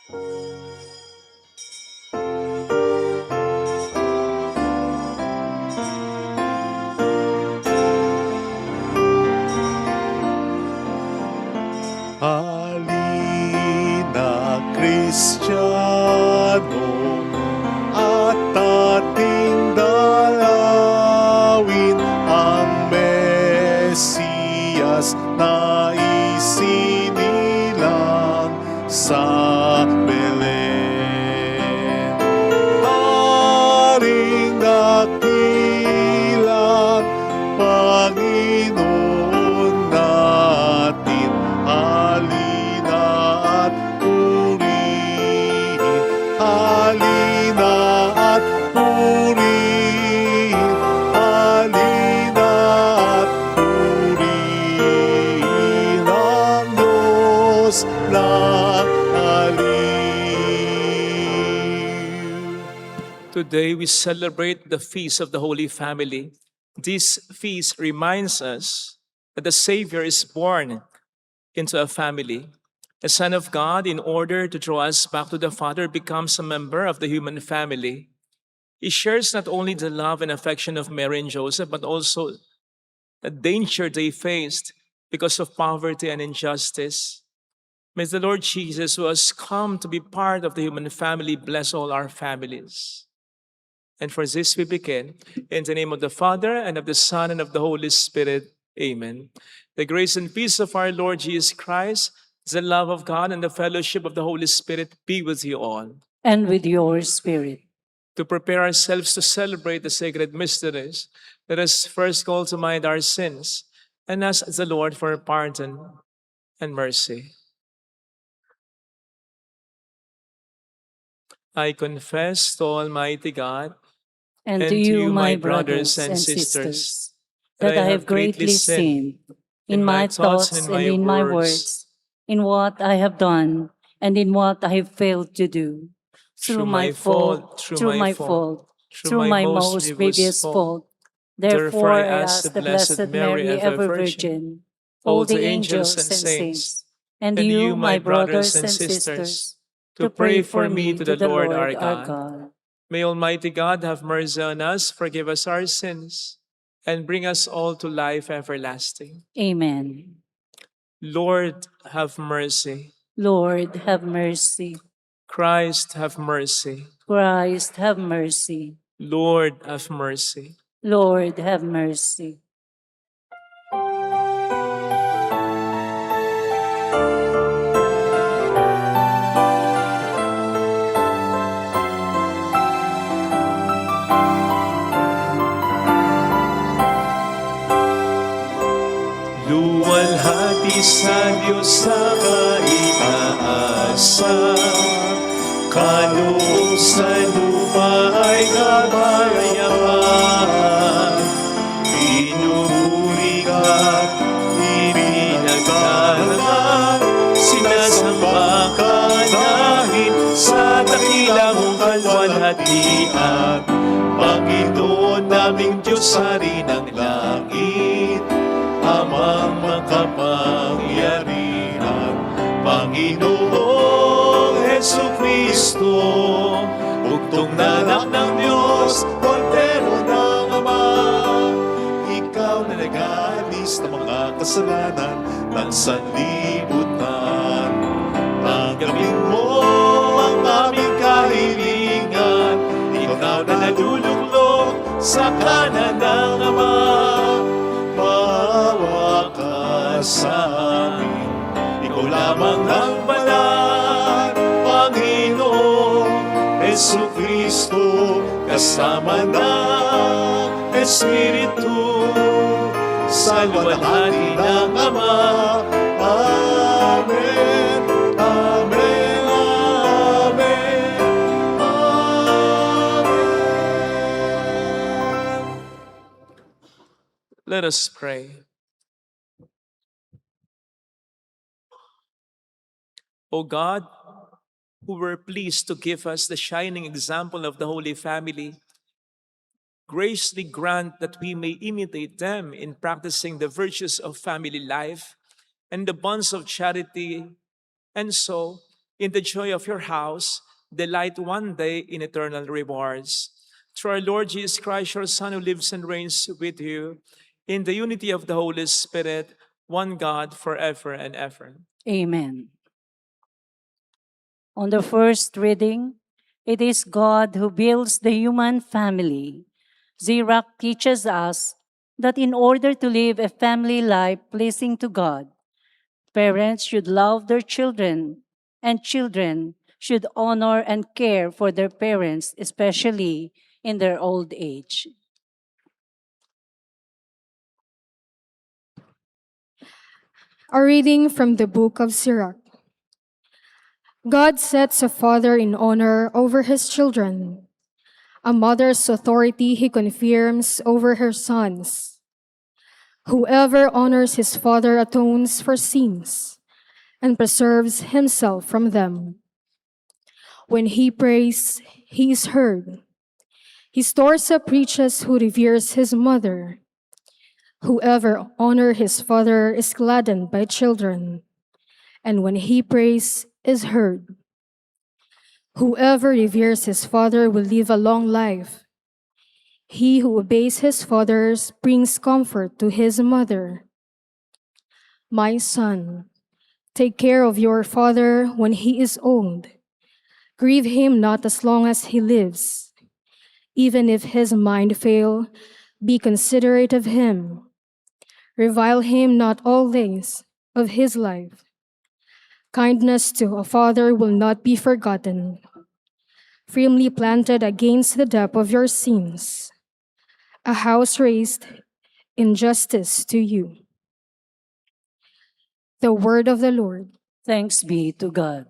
Halina, Kristiyano, at ating dalawin ang Mesiyas na isinilang sa Belen. Haring dakilang Panginoon natin, halina at purihin, halina at purihin, halina at purihin ang Diyos ng aliw. Today we celebrate the feast of the Holy Family. This feast reminds us that the Savior is born into a family. A Son of God, in order to draw us back to the Father, becomes a member of the human family. He shares not only the love and affection of Mary and Joseph, but also the danger they faced because of poverty and injustice. May the Lord Jesus, who has come to be part of the human family, bless all our families. And for this we begin, in the name of the Father, and of the Son, and of the Holy Spirit. Amen. The grace and peace of our Lord Jesus Christ, the love of God, and the fellowship of the Holy Spirit be with you all. And with your spirit. To prepare ourselves to celebrate the sacred mysteries, let us first call to mind our sins and ask the Lord for pardon and mercy. I confess to Almighty God And to you, my brothers and sisters, that I have greatly sinned in my thoughts and in my words, in what I have done and in what I have failed to do. Through my fault, through my most grievous fault. Therefore I ask the Blessed Mary, ever Virgin, all the angels and saints, and you, my brothers and sisters, to pray for me to the Lord our God. May Almighty God have mercy on us, forgive us our sins, and bring us all to life everlasting. Amen. Lord, have mercy. Lord, have mercy. Christ, have mercy. Christ, have mercy. Lord, have mercy. Lord, have mercy. Luwalhati sa Diyos sa kaitaasan, kaloob sa lupa ay kapayapaan. Pinupuri ka't ibinagdarasal, sinasamba ka dahil sa dakila mong kalwalhatian. Panginoon naming Diyos, Hari ng langit, Amang makapangyarihan, Panginoong Jesucristo, bugtong na anak ng Diyos, Kordero ng Ama. Ikaw na nag-aalis ng mga kasalanan ng sanlibutan. Tanggapin mo ang aming kahilingan, ikaw na naluluklok sa kanan ng Ama. Maawa ka sa amin, ikaw lamang ang banal, Panginoon Jesucristo, kasama ng Espiritu, sa luwalhati ng Ama. Amen, amen, amen, amen. Let us pray. O God, who were pleased to give us the shining example of the Holy Family, graciously grant that we may imitate them in practicing the virtues of family life and the bonds of charity, and so, In the joy of your house, delight one day in eternal rewards. Through our Lord Jesus Christ, your Son, who lives and reigns with you, in the unity of the Holy Spirit, one God, forever and ever. Amen. On the first reading, it is God who builds the human family. Zirach teaches us that in order to live a family life pleasing to God, parents should love their children, and children should honor and care for their parents, especially in their old age. A reading from the book of Sirach. God sets a father in honor over his children. A mother's authority he confirms over her sons. Whoever honors his father atones for sins and preserves himself from them. When he prays, he is heard. He stores up riches who reveres his mother. Whoever honors his father is gladdened by children, and when he prays, is heard. Whoever reveres his father will live a long life. He who obeys his fathers brings comfort to his mother. My son, take care of your father when he is old. Grieve him not as long as he lives. Even if his mind fail, be considerate of him. Revile him not all days of his life. Kindness to a father will not be forgotten, firmly planted against the depth of your sins, a house raised in justice to you. The word of the Lord. Thanks be to God.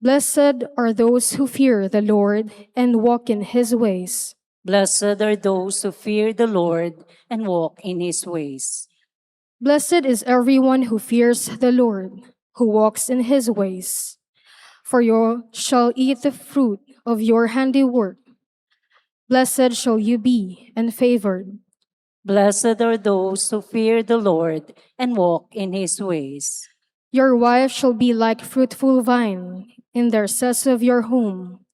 Blessed are those who fear the Lord and walk in his ways. Blessed are those who fear the Lord and walk in his ways. Blessed is everyone who fears the Lord, who walks in his ways. For you shall eat the fruit of your handiwork. Blessed shall you be and favored. Blessed are those who fear the Lord and walk in his ways. Your wife shall be like fruitful vine in the recess of your home,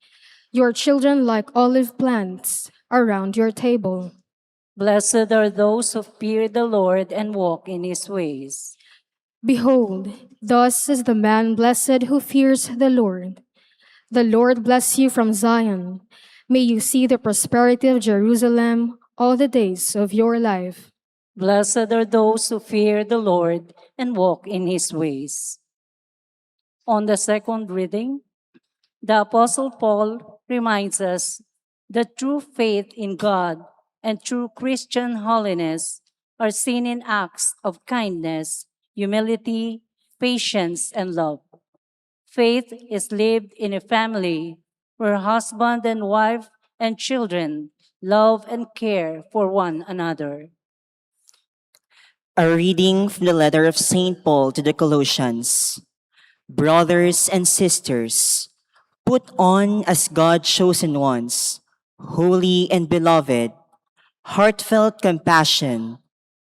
your children like olive plants around your table. Blessed are those who fear the Lord and walk in his ways. Behold, thus is the man blessed who fears the Lord. The Lord bless you from Zion. May you see the prosperity of Jerusalem all the days of your life. Blessed are those who fear the Lord and walk in his ways. On the second reading, the Apostle Paul reminds us that true faith in God and true Christian holiness are seen in acts of kindness, humility, patience, and love. Faith is lived in a family where husband and wife and children love and care for one another. A reading from the letter of St. Paul to the Colossians. Brothers and sisters, put on as God's chosen ones, holy and beloved, heartfelt compassion,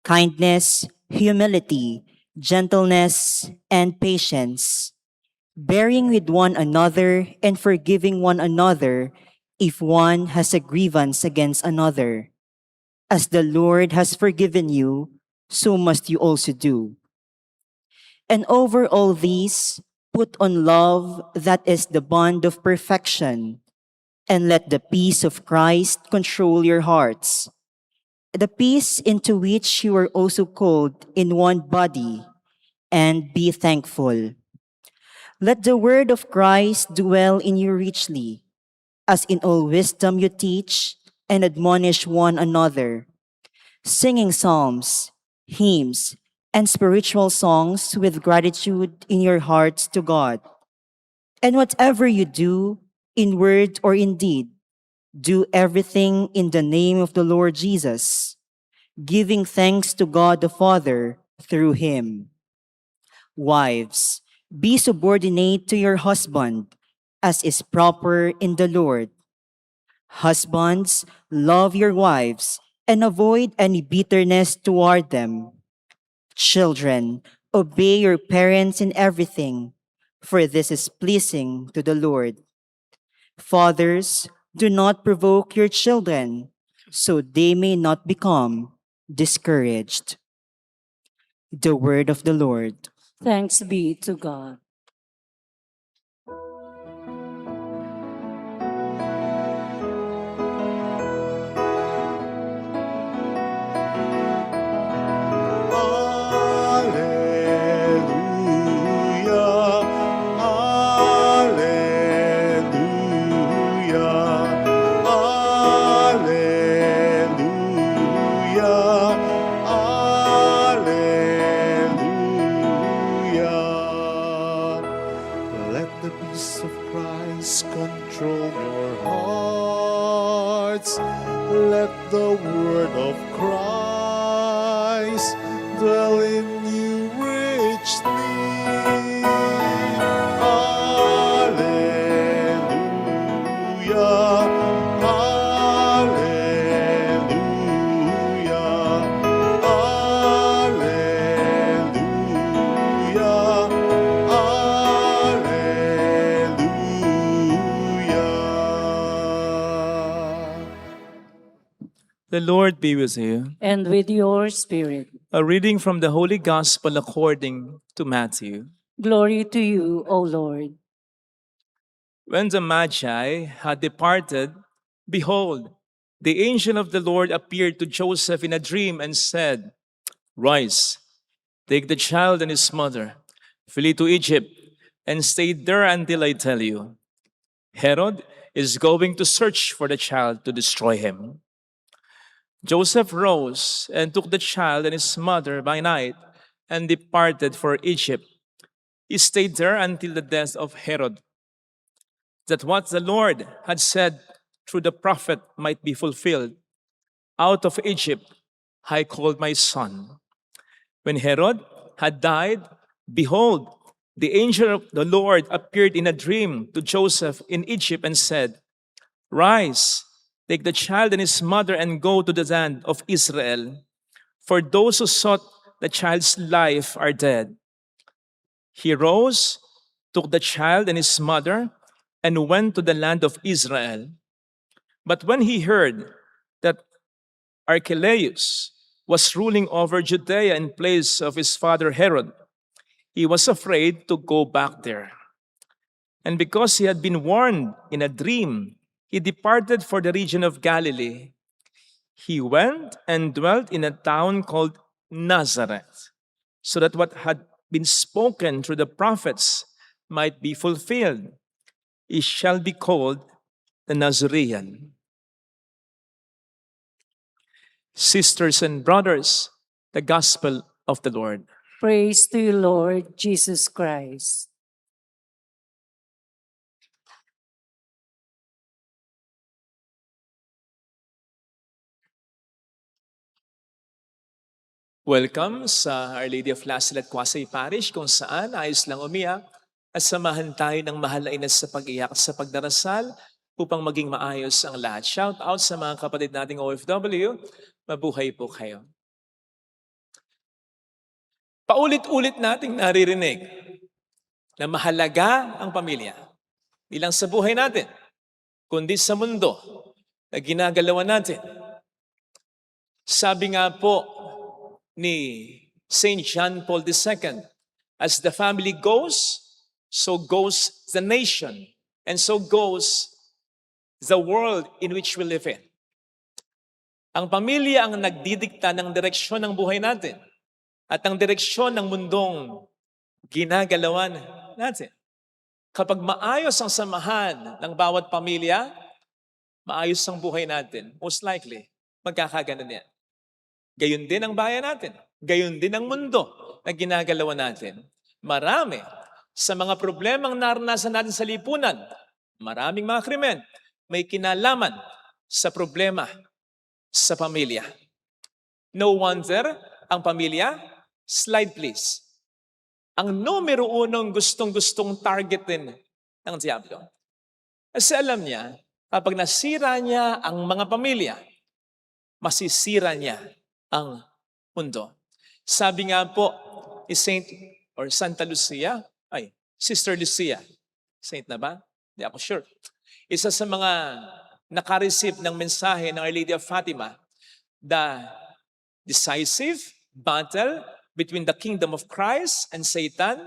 kindness, humility, gentleness, and patience, bearing with one another and forgiving one another if one has a grievance against another. As the Lord has forgiven you, so must you also do. And over all these, put on love that is the bond of perfection, and let the peace of Christ control your hearts. The peace into which you are also called in one body, and be thankful. Let the word of Christ dwell in you richly, as in all wisdom you teach and admonish one another, singing psalms, hymns, and spiritual songs with gratitude in your hearts to God. And whatever you do, in word or in deed, do everything in the name of the Lord Jesus, giving thanks to God the Father through him. Wives, be subordinate to your husband, as is proper in the Lord. Husbands, love your wives and avoid any bitterness toward them. Children, obey your parents in everything, for this is pleasing to the Lord. Fathers, do not provoke your children, so they may not become discouraged. The word of the Lord. Thanks be to God. Alleluia, alleluia, alleluia, alleluia. Let the peace of Christ control your hearts. Let the word of Christ dwell in you richly. Alleluia, alleluia, alleluia, alleluia. The Lord be with you. And with your spirit. A reading from the Holy Gospel according to Matthew. Glory to you, O Lord. When the Magi had departed, behold, the angel of the Lord appeared to Joseph in a dream and said, Rise, take the child and his mother, flee to Egypt, and stay there until I tell you. Herod is going to search for the child to destroy him. Joseph rose and took the child and his mother by night and departed for Egypt. He stayed there until the death of Herod, that what the Lord had said through the prophet might be fulfilled. Out of Egypt I called my son. When Herod had died, behold, the angel of the Lord appeared in a dream to Joseph in Egypt and said, Rise, take the child and his mother and go to the land of Israel, for those who sought the child's life are dead. He rose, took the child and his mother, and went to the land of Israel. But when he heard that Archelaus was ruling over Judea in place of his father Herod, he was afraid to go back there. And because he had been warned in a dream, he departed for the region of Galilee. He went and dwelt in a town called Nazareth, so that what had been spoken through the prophets might be fulfilled. He shall be called the Nazarene. Sisters and brothers, the gospel of the Lord. Praise to you, Lord Jesus Christ. Welcome sa Our Lady of Lassel at Quasay Parish, kung saan ayos lang umiyak at samahan tayo ng mahal na ina sa pag-iyak sa pagdarasal upang maging maayos ang lahat. Shout out sa mga kapatid nating OFW, mabuhay po kayo. Paulit-ulit nating naririnig na mahalaga ang pamilya. Di lang sa buhay natin, kundi sa mundo na ginagalawan natin. Sabi nga po ni St. John Paul II, as the family goes, so goes the nation, and so goes the world in which we live in. Ang pamilya ang nagdidikta ng direksyon ng buhay natin at ang direksyon ng mundong ginagalawan natin. Kapag maayos ang samahan ng bawat pamilya, maayos ang buhay natin. Most likely, magkakaganon yan. Gayon din ang bayan natin. Gayon din ang mundo na ginagalawan natin. Marami sa mga problemang naranasan natin sa lipunan, maraming mga krimen, may kinalaman sa problema sa pamilya. No wonder, ang pamilya, slide please, ang numero unong gustong-gustong targetin ng Diablo. Kasi alam niya, kapag nasira niya ang mga pamilya, masisira niya ang mundo. Sabi nga po ni Santa Lucia, Sister Lucia. Saint na ba? Hindi ako sure. Isa sa mga nakareceive ng mensahe ng Our Lady of Fatima, the decisive battle between the kingdom of Christ and Satan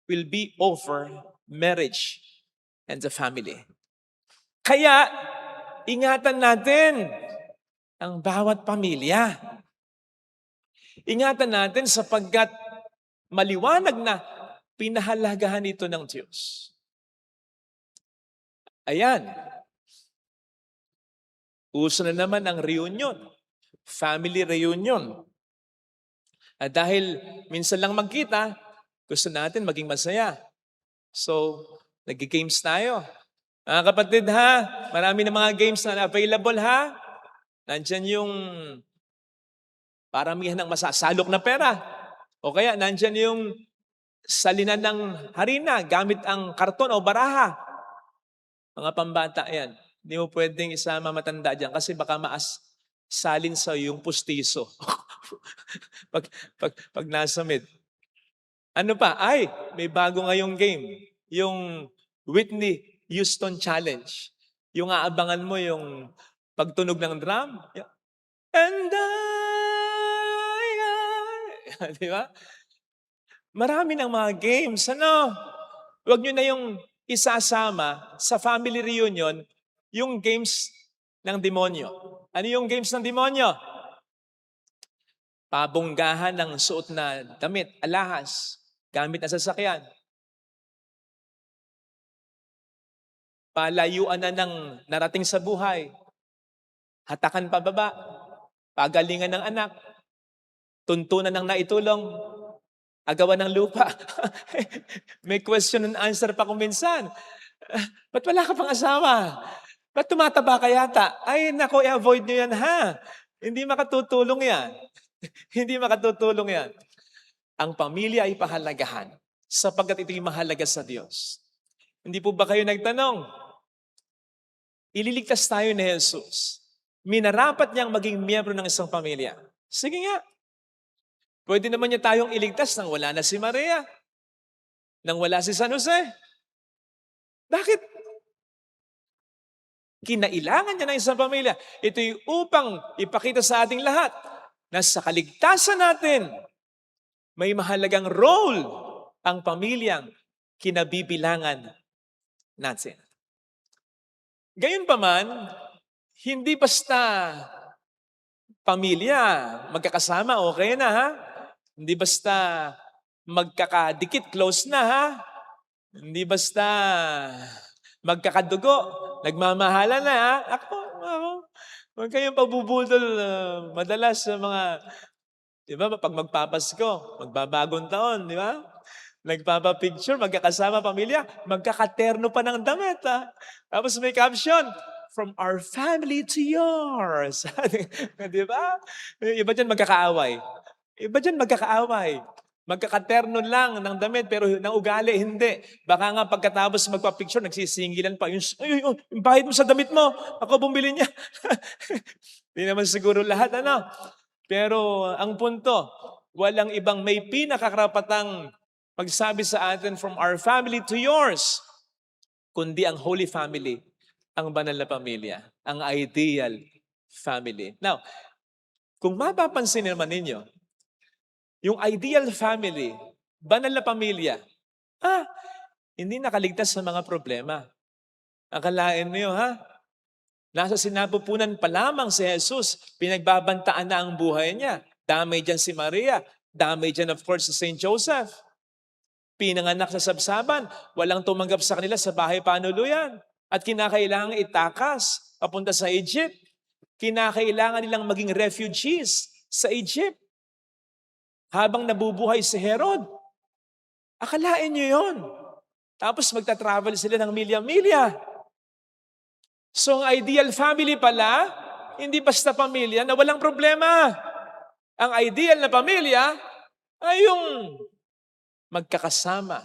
will be over marriage and the family. Kaya, ingatan natin ang bawat pamilya. Ingatan natin sapagkat maliwanag na pinahalagahan ito ng Diyos. Ayan. Uso na naman ang reunion. Family reunion. At dahil minsan lang magkita, gusto natin maging masaya. So, nag-games tayo. Mga kapatid ha, marami na mga games na available ha. Nandyan yung paramihan ng masasalok na pera. O kaya nandyan yung salinan ng harina gamit ang karton o baraha. Mga pambata yan. Hindi mo pwedeng isama matanda dyan kasi baka salin sa yung pustiso. pag nasa mid. Ano pa? Ay, may bago ngayong game. Yung Whitney Houston Challenge. Yung aabangan mo yung pagtunog ng drum. And di ba? Marami ng mga games. Ano? Huwag nyo na yung isasama sa family reunion yung games ng demonyo. Ano yung games ng demonyo? Pabonggahan ng suot na damit, alahas, gamit na sasakyan. Palayuan na ng narating sa buhay. Hatakan pababa. Pagalingan ng anak. Tuntunan ng naitulong. Agawan ng lupa. May question and answer pa kung minsan. Ba't wala ka pang asawa? Ba't tumataba ka yata? Ay, nako, i-avoid nyo yan ha. Hindi makatutulong yan. Hindi makatutulong yan. Ang pamilya ay pahalagahan sapagkat ito'y mahalaga sa Diyos. Hindi po ba kayo nagtanong? Ililigtas tayo ni Jesus. Minarapat niyang maging miyembro ng isang pamilya. Sige nga. Pwede naman niya tayong iligtas nang wala na si Maria. Nang wala si San Jose. Bakit? Kinailangan niya ng isang pamilya. Ito'y upang ipakita sa ating lahat na sa kaligtasan natin, may mahalagang role ang pamilyang kinabibilangan natin. Gayunpaman, hindi basta pamilya, magkakasama, okay na ha? Hindi basta magkakadikit, close na ha? Hindi basta magkakadugo, nagmamahala na ha? Ako, huwag kayong pagbubudol madalas sa mga, di ba, pag magpapasko, magbabagong taon, di ba? Nagpapapicture, magkakasama pamilya, magkakaterno pa ng damit ha? Tapos may caption, from our family to yours. Di ba? Iba dyan magkakaaway. Iba dyan magkakaaway. Magkakaterno lang ng damit pero ng ugali, hindi. Baka nga pagkatapos magpa-picture, nagsisingilan pa. Yung bahid mo sa damit mo, ako bumili niya. Hindi naman siguro lahat, ano? Pero ang punto, walang ibang may pinakakarapatang magsabi sa atin from our family to yours, kundi ang Holy Family, ang banal na pamilya, ang ideal family. Now, kung mapapansin naman ninyo, yung ideal family, banal na pamilya, hindi nakaligtas sa mga problema. Akalain niyo, ha? Nasa sinapupunan pa lamang si Jesus, pinagbabantaan na ang buhay niya. Damay dyan si Maria, damay dyan of course si Saint Joseph. Pinanganak sa sabsaban, walang tumanggap sa kanila sa bahay panuluyan. At kinakailangan itakas papunta sa Egypt. Kinakailangan nilang maging refugees sa Egypt. Habang nabubuhay si Herod. Akalain niyo yun. Tapos magta-travel sila ng milya-milya. So ang ideal family pala, hindi basta pamilya na walang problema. Ang ideal na pamilya ay yung magkakasama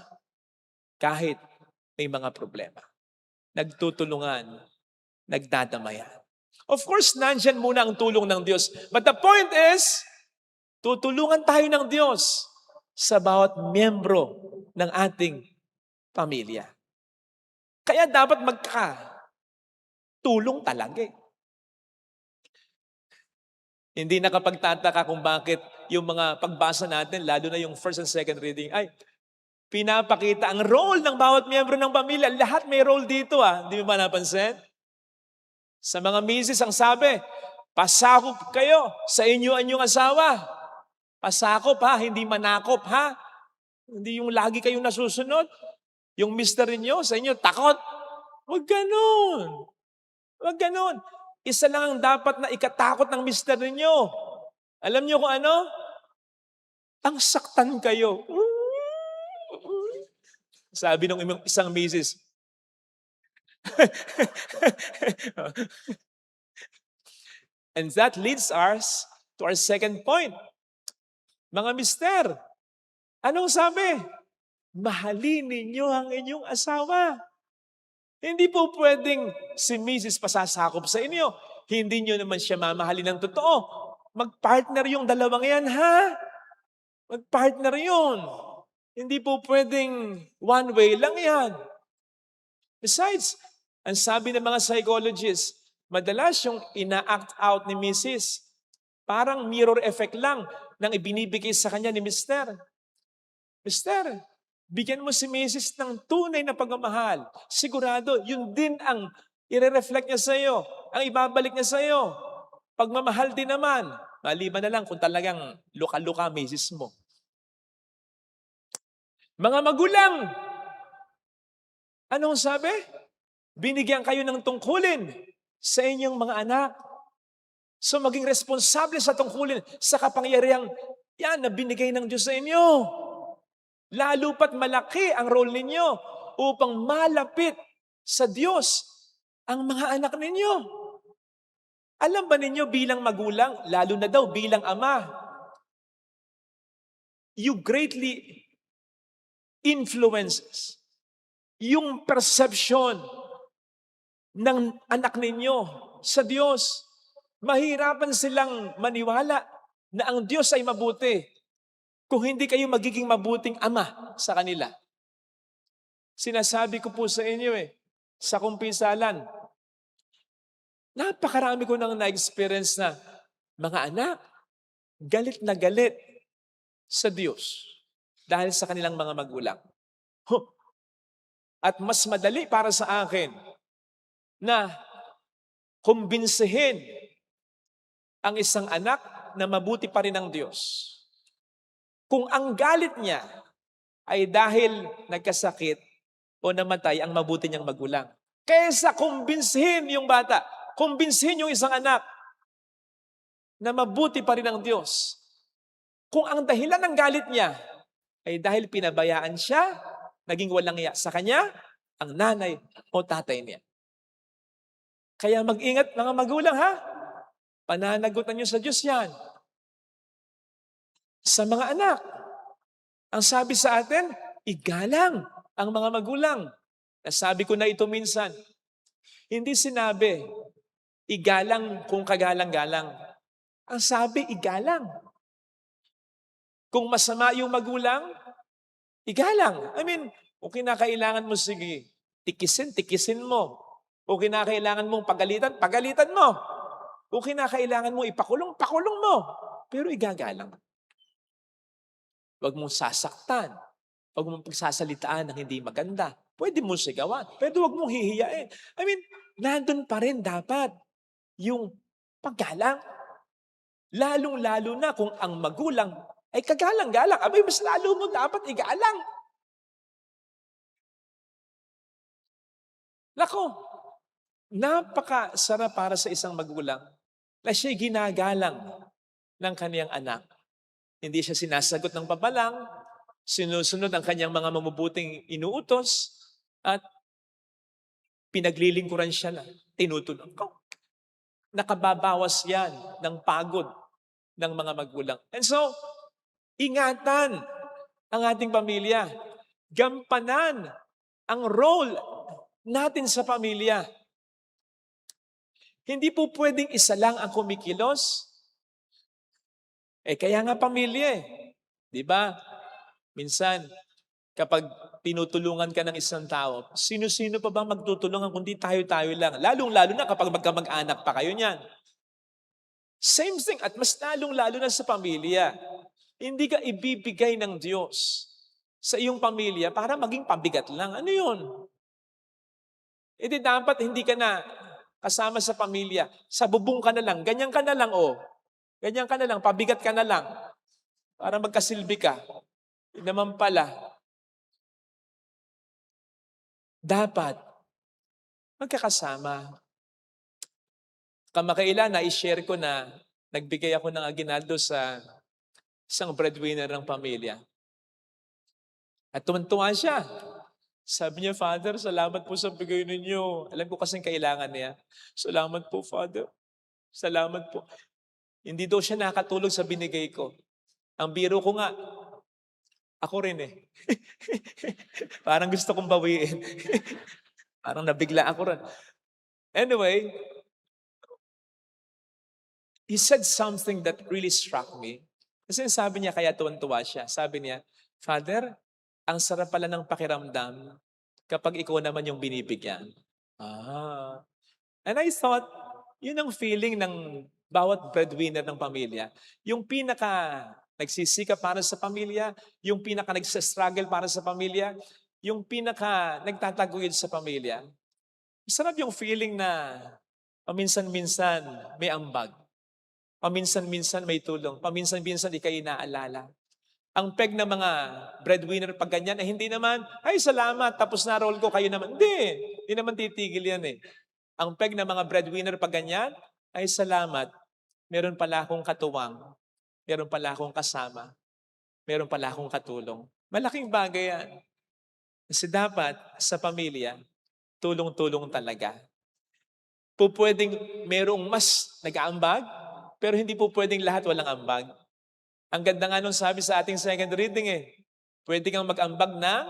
kahit may mga problema. Nagtutulungan, nagdadamayan. Of course, nandyan muna ang tulong ng Diyos. But the point is, tutulungan tayo ng Diyos sa bawat miyembro ng ating pamilya. Kaya dapat tulong talaga eh. Hindi nakapagtataka kung bakit yung mga pagbasa natin, lalo na yung first and second reading, ay pinapakita ang role ng bawat miyembro ng pamilya. Lahat may role dito Hindi mo ba napansin? Sa mga misis ang sabi, pasakop kayo sa inyo-anyong asawa. Pasakop hindi manakop Hindi yung lagi kayong nasusunod. Yung mister niyo sa inyo, takot. Huwag ganun. Huwag ganun. Isa lang ang dapat na ikatakot ng mister ninyo. Alam niyo kung ano? Ang saktan kayo. Sabi ng isang misis. And that leads us to our second point. Mga mister, anong sabi? Mahalin ninyo ang inyong asawa. Hindi po pwedeng si Mrs. pasasakop sa inyo. Hindi nyo naman siya mamahalin ng totoo. Mag-partner yung dalawang yan, Mag-partner yun. Hindi po pwedeng one way lang yan. Besides, ang sabi ng mga psychologists, madalas yung ina-act out ni Mrs. parang mirror effect lang ng ibinibigay sa kanya ni Mr. Mr., bigyan mo si Mrs. ng tunay na pagmamahal. Sigurado, yun din ang i-reflect niya sa iyo, ang ibabalik niya sa iyo. Pagmamahal din naman. Maliban na lang kung talagang luka-luka Mrs. mo. Mga magulang, anong sabi? Binigyan kayo ng tungkulin sa inyong mga anak. So maging responsable sa tungkulin, sa kapangyarihang yan na binigay ng Diyos sa inyo. Lalo pat malaki ang role ninyo upang malapit sa Diyos ang mga anak ninyo. Alam ba ninyo bilang magulang, lalo na daw bilang ama, you greatly influences yung perception ng anak ninyo sa Diyos. Mahirapan silang maniwala na ang Diyos ay mabuti kung hindi kayo magiging mabuting ama sa kanila. Sinasabi ko po sa inyo sa kumpisalan, napakarami ko nang na-experience na mga anak, galit na galit sa Diyos dahil sa kanilang mga magulang. At mas madali para sa akin na kumbinsihin ang isang anak na mabuti pa rin ang Diyos kung ang galit niya ay dahil nagkasakit o namatay ang mabuti niyang magulang. Kaysa kumbinsihin yung bata, kumbinsihin yung isang anak na mabuti pa rin ang Diyos. Kung ang dahilan ng galit niya ay dahil pinabayaan siya, naging walang iya sa kanya, ang nanay o tatay niya. Kaya mag-ingat mga magulang Pananagutan niyo sa Diyos yan. Sa mga anak, ang sabi sa atin, igalang ang mga magulang. Nasabi ko na ito minsan. Hindi sinabi, igalang kung kagalang-galang. Ang sabi, igalang. Kung masama yung magulang, igalang. Kung kinakailangan mo, sige, tikisin mo. Kung kinakailangan mong pagalitan mo. Kung kinakailangan mo ipakulong mo. Pero igagalang. Huwag mong sasaktan. Huwag mong pagsasalitaan ng hindi maganda. Pwede mong sigawan, pero huwag mong hihiyain. Nandun pa rin dapat yung paggalang. Lalong-lalo na kung ang magulang ay kagalang-galang. Mas lalo mo dapat igalang. Nako, napakasarap para sa isang magulang na siya'y ginagalang ng kaniyang anak. Hindi siya sinasagot ng pabalang, sinusunod ang kanyang mga mabubuting inuutos, at pinaglilingkuran siya na tinutulong ko. Nakababawas yan ng pagod ng mga magulang. And so, ingatan ang ating pamilya. Gampanan ang role natin sa pamilya. Hindi po pwedeng isa lang ang kumikilos. Kaya nga pamilya Di ba? Minsan, kapag tinutulungan ka ng isang tao, sino-sino pa bang magtutulungan kundi tayo-tayo lang? Lalong-lalo na kapag magkamag-anak pa kayo niyan. Same thing, at mas lalong-lalo na sa pamilya. Hindi ka ibibigay ng Diyos sa iyong pamilya para maging pabigat lang. Ano yun? E di dapat hindi ka na kasama sa pamilya. Sa bubong ka na lang. Ganyan ka na lang, oh. Ganyan ka na lang. Pabigat ka na lang. Para magkasilbi ka. Hindi naman pala. Dapat magkakasama. Kamakailan, na-share ko na nagbigay ako ng aginaldo sa isang breadwinner ng pamilya. At tumantuwa siya. Sabi niya, Father, salamat po sa bigay ninyo. Alam ko kasing kailangan niya. Salamat po, Father. Salamat po. Hindi daw siya nakatulog sa binigay ko. Ang biro ko nga, ako rin eh. Parang gusto kong bawiin. Parang nabigla ako rin. Anyway, he said something that really struck me. Kasi sabi niya, kaya tuwan-tuwa siya. Sabi niya, Father, ang sarap pala ng pakiramdam kapag ikaw naman yung binibigyan. And I thought, yun ang feeling ng bawat breadwinner ng pamilya. Yung pinaka nagsisikap para sa pamilya, yung pinaka nagsastruggle para sa pamilya, yung pinaka nagtataguyod sa pamilya. Masarap yung feeling na paminsan-minsan may ambag. Paminsan-minsan may tulong. Paminsan-minsan di kayo inaalala. Ang peg ng mga breadwinner pag ganyan, hindi naman, ay salamat, tapos na roll ko, kayo naman. Hindi naman titigil yan eh. Ang peg ng mga breadwinner pag ganyan, ay salamat, meron pala akong katuwang, meron pala akong kasama, meron pala akong katulong. Malaking bagay yan. Kasi dapat sa pamilya, tulong-tulong talaga. Pwedeng merong mas nag-aambag, pero hindi po pwedeng lahat walang ambag. Ang ganda nga nung sabi sa ating second reading pwede kang mag-ambag ng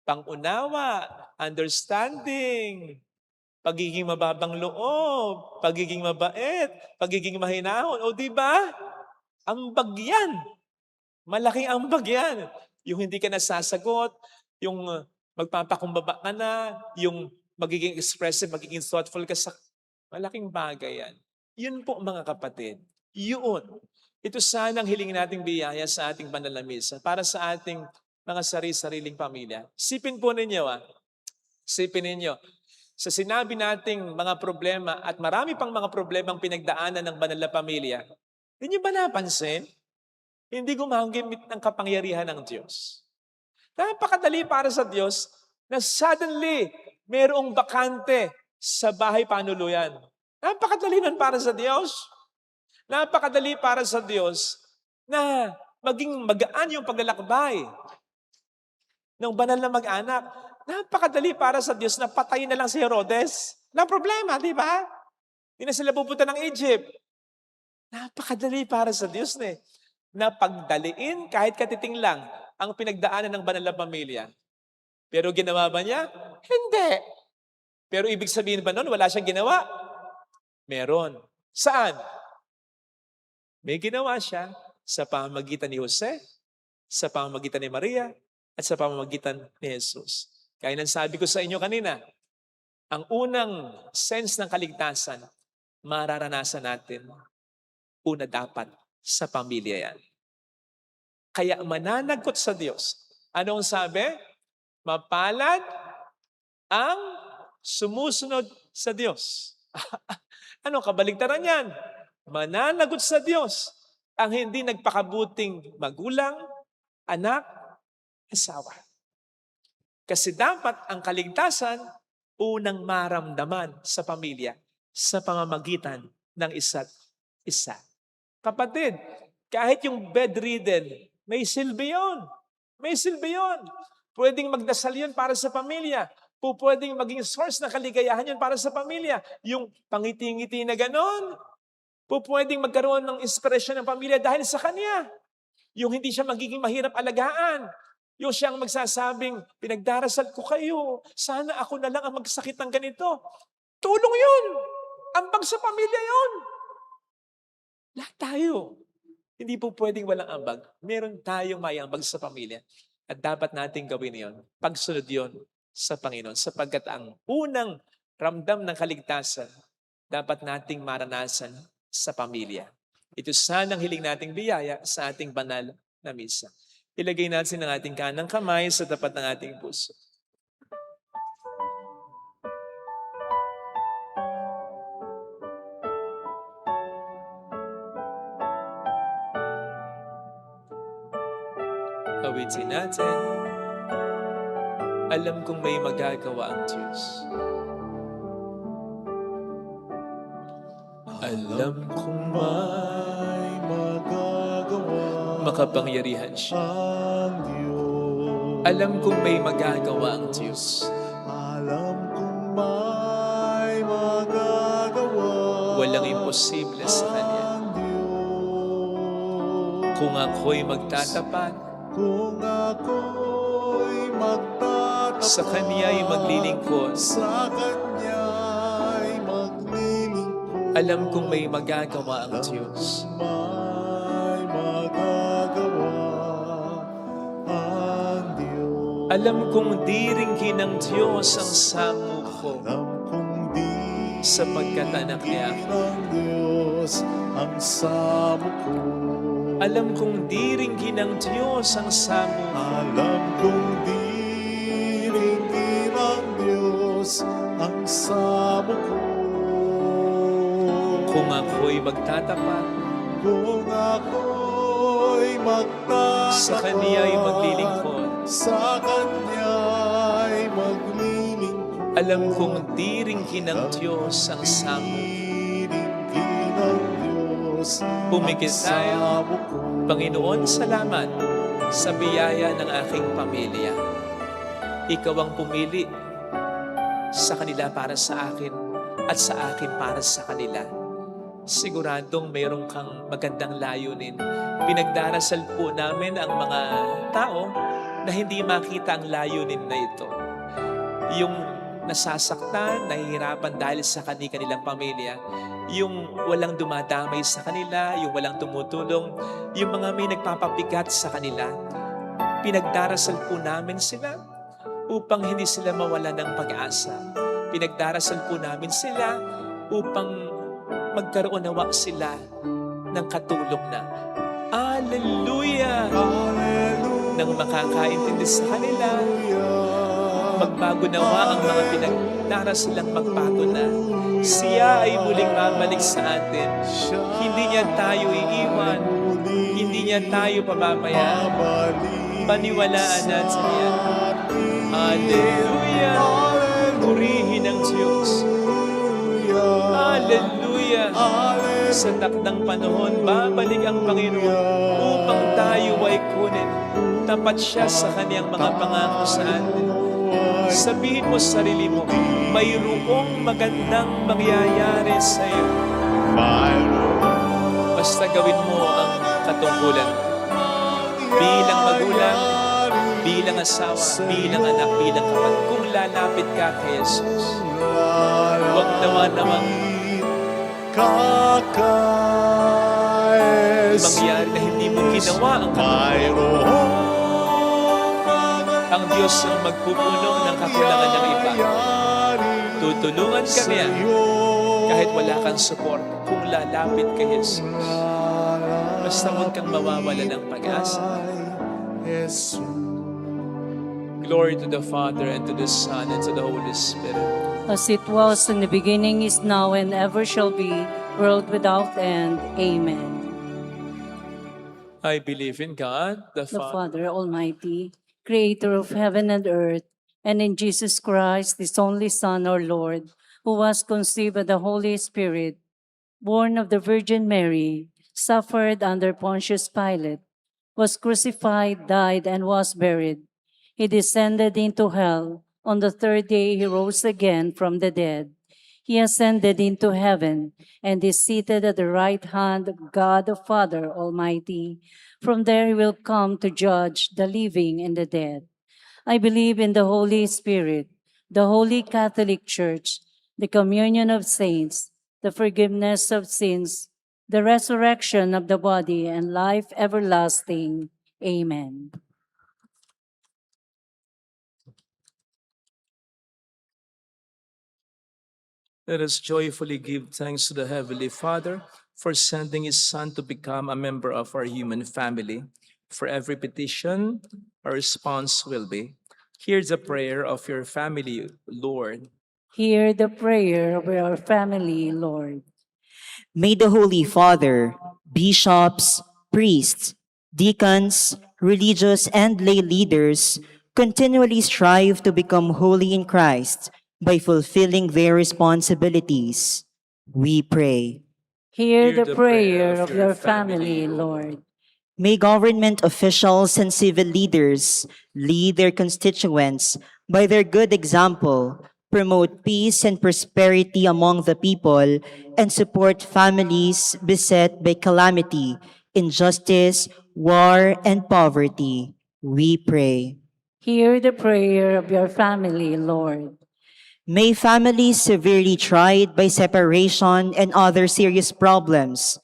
pangunawa, understanding, pagiging mababang loob, pagiging mabait, pagiging mahinahon. O di ba? Ambag yan. Malaking ambag yan. Yung hindi ka nasasagot, yung magpapakumbaba ka na, yung magiging expressive, magiging thoughtful ka sa... Malaking bagay yan. Yun po mga kapatid. Yun. Ito sanang hilingin nating biyaya sa ating banal na misa para sa ating mga sariling pamilya. Sipin po ninyo Sipin ninyo. Sa sinabi nating mga problema at marami pang mga problemang pinagdaanan ng banal na pamilya, hindi ba napansin? Hindi gumamit ng kapangyarihan ng Diyos. Napakadali para sa Diyos na suddenly mayroong bakante sa bahay panuluyan. Napakadali nun para sa Diyos. Napakadali para sa Diyos na maging magaan yung paglalakbay ng banal na mag-anak. Napakadali para sa Diyos na patayin na lang si Herodes. Walang problema, di ba? Hindi na sila pupunta ng Egypt. Napakadali para sa Diyos na pagdaliin kahit katiting lang ang pinagdaanan ng banal na pamilya. Pero ginawa ba niya? Hindi. Pero ibig sabihin ba nun, wala siyang ginawa? Meron. Saan? May ginawa siya sa pamamagitan ni Jose, sa pamamagitan ni Maria, at sa pamamagitan ni Jesus. Kaya nang sabi ko sa inyo kanina, ang unang sense ng kaligtasan, mararanasan natin, una dapat sa pamilya yan. Kaya mananagot sa Diyos. Anong sabi? Mapalad ang sumusunod sa Diyos. Ano kabaligtaran yan? Mananagot sa Diyos ang hindi nagpakabuting magulang, anak, asawa. Kasi dapat ang kaligtasan unang maramdaman sa pamilya sa pamamagitan ng isa't isa. Kapatid, kahit yung bedridden, may silbi yun. May silbi yun. Pwedeng magdasal yun para sa pamilya. Pwedeng maging source na kaligayahan yun para sa pamilya. Yung pangiti-ngiti na ganon. Pwedeng magkaroon ng inspirasyon ng pamilya dahil sa kanya. Yung hindi siya magiging mahirap alagaan. Yung siyang magsasabing, pinagdarasal ko kayo. Sana ako na lang ang magsakit ng ganito. Tulong yun. Ambag sa pamilya yun. Lahat tayo. Hindi po pwedeng walang ambag. Meron tayong may ambag sa pamilya. At dapat nating gawin yon. Pagsunod yon sa Panginoon. Sapagkat ang unang ramdam ng kaligtasan, dapat nating maranasan sa pamilya. Ito sanang hiling nating biyaya sa ating banal na misa. Ilagay natin ang ating kanang kamay sa tapat ng ating puso. Awitin natin. Alam kong may magagawa ang Diyos. Alam kong May magagawa makapangyarihan siya. ang Diyos. Alam kong may magagawa ang Diyos. Alam kong may magagawa Walang imposible sa Kanya. ang Diyos. Kung ako'y magtatapat, Kung ako'y magtatapat sa Kanya'y maglilingkod, sa Kanya'y maglilingkod, alam kong may magagawa ang Diyos. may magagawa ang Diyos. Alam kong diringgin ng Diyos ang samo ko, Alam kong di sapagkat anak niya ako. ng Diyos ang samo ko. Alam kong diringgin ng Diyos ang samo ko, Alam kong diringgin ng Diyos ang samo ko. kung ako'y magtatapat, Kung ako'y magtatapat sa Kaniya'y maglilingkod. sa Kanya'y maglilingkod. Alam kong diringgin ng Diyos ang samo ko. Diringgin ng Diyos Pumikit ang tayo. samo ko. Panginoon, salamat sa biyaya ng aking pamilya. Ikaw ang pumili sa kanila para sa akin at sa akin para sa kanila. Siguradong mayroon kang magandang layunin. Pinagdarasal po namin ang mga tao na hindi makita ang layunin na ito. Yung nasasaktan, nahihirapan dahil sa kanilang pamilya, yung walang dumadamay sa kanila, yung walang tumutulong, yung mga may nagpapabigat sa kanila. Pinagdarasal po namin sila upang hindi sila mawala ng pag-asa. Pinagdarasal po namin sila upang magkaroon nawa sila ng katulong na Alleluia! Nang makakaintindi sa kanila, magbago nawa ang mga pinagdarasalang magbago na. Siya ay muling babalik sa atin. Hindi niya tayo iiwan. Hindi niya tayo pababayaan. Paniwalaan natin yan. Alleluia! Purihin ang Diyos. Alleluia! Sa takdang panahon, babalik ang Panginoon upang tayo ay kunin. Tapat siya sa kaniyang mga pangako sa atin. Sabihin mo sa sarili mo, mayroong magandang mangyayari sa iyo. Basta gawin mo ang katungkulan. Bilang magulang, bilang asawa, bilang anak, bilang kapatid, kung lalapit ka kay Jesus, huwag nawang mangyari na hindi mo ginawa ang katungkulan. Ang Diyos ang magpupuno ng kakulangan ng iba. Tutulungan ka niya kahit wala kang support kung lalapit kay Jesus. Basta huwag kang mawawala ng pag-asa. Glory to the Father, and to the Son, and to the Holy Spirit. As it was in the beginning, is now, and ever shall be, world without end. Amen. I believe in God, the The Father, Father Almighty, creator of heaven and earth, and in Jesus Christ, his only Son, our Lord, who was conceived by the Holy Spirit, born of the Virgin Mary, suffered under Pontius Pilate, was crucified, died, and was buried. He descended into hell. On the third day, he rose again from the dead. He ascended into heaven and is seated at the right hand of God the Father Almighty. From there he will come to judge the living and the dead. I believe in the Holy Spirit, the Holy Catholic Church, the communion of saints, the forgiveness of sins, the resurrection of the body, and life everlasting. Amen. Let us joyfully give thanks to the Heavenly Father for sending His Son to become a member of our human family. For every petition, our response will be, hear the prayer of your family, Lord. Hear the prayer of our family, Lord. May the Holy Father, bishops, priests, deacons, religious and lay leaders continually strive to become holy in Christ by fulfilling their responsibilities. We pray. Hear the prayer of your family, Lord. May government officials and civil leaders lead their constituents by their good example, promote peace and prosperity among the people, and support families beset by calamity, injustice, war, and poverty. We pray. Hear the prayer of your family, Lord. May families severely tried by separation and other serious problems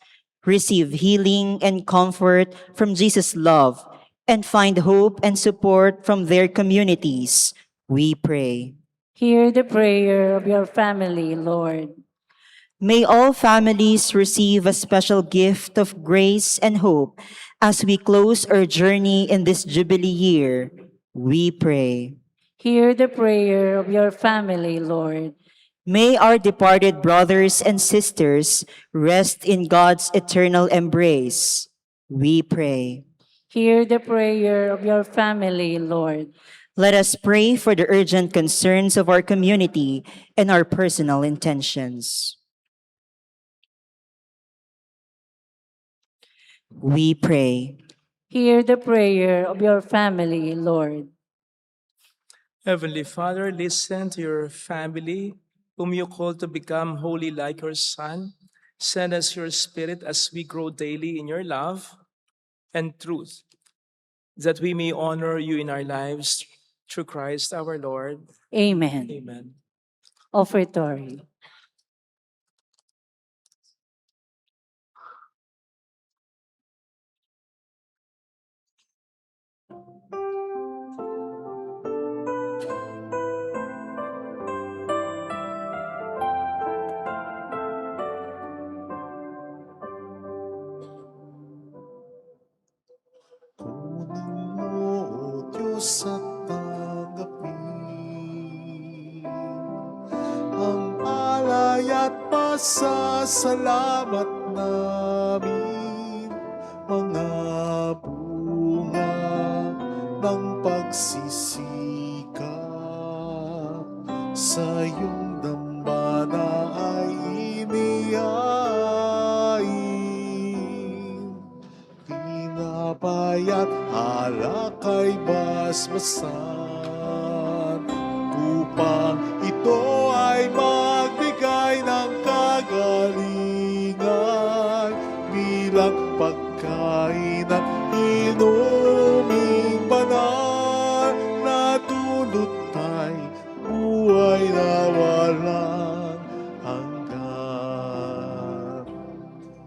receive healing and comfort from Jesus' love and find hope and support from their communities. We pray. Hear the prayer of your family, Lord. May all families receive a special gift of grace and hope as we close our journey in this Jubilee year. We pray. Hear the prayer of your family, Lord. May our departed brothers and sisters rest in God's eternal embrace. We pray. Hear the prayer of your family, Lord. Let us pray for the urgent concerns of our community and our personal intentions. We pray. Hear the prayer of your family, Lord. Heavenly Father, listen to your family, whom you call to become holy like your Son. Send us your Spirit as we grow daily in your love and truth, that we may honor you in our lives through Christ our Lord. Amen. Amen. Offertory. Kunin mo, O Diyos, at tanggapin ang alay at pasasalamat namin, mga bunga ng pagsisikap sa iyong dambana ay inihain. Tinapay at alak ay basbasan upang ito ay magbigay ng kagalingan bilang pagkain at inuming banal na dulot ay buhay na walang hanggan.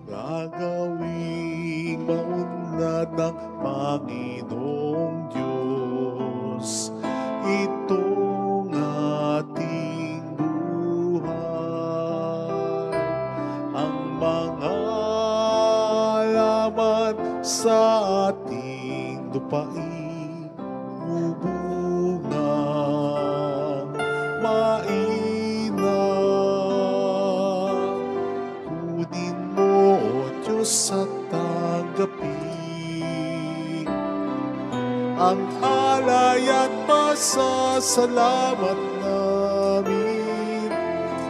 Gagawing maunlad ng Panginoong Diyos itong ating buhay. Ang mga laman sa ating lupain bubungang mainam. Kunin mo, O Diyos, at tanggapin ang alay at pasasalamat namin,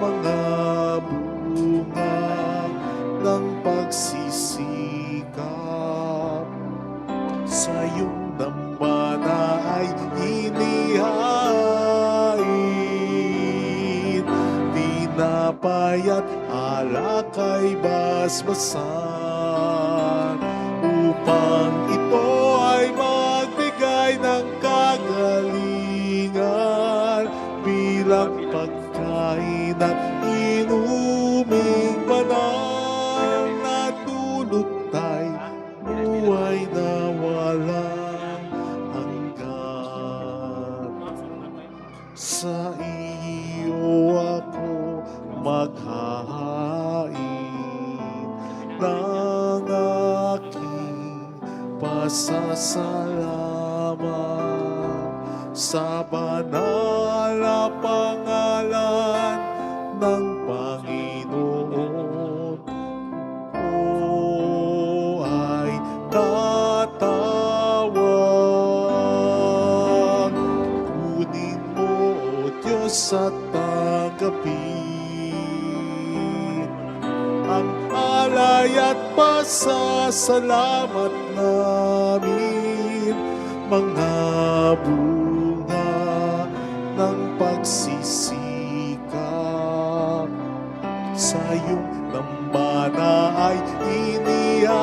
mga bunga ng pagsisikap sa iyong dambana ay inihain. Tinapay at alak ay basbasan upang ito ay magbigay ng kagalingan bilang pagkain at inuming banal na dulot ay buhay na walang hanggan. Sa iyo ako maghahain ng aking pasasalamat sa banal na pangalan ng Panginoon ko ay tatawag. Kunin mo, O Diyos, at tanggapin ang alay at pasasalamat namin, mga bunga ng pagsisikap sa iyong dambana ay inihain.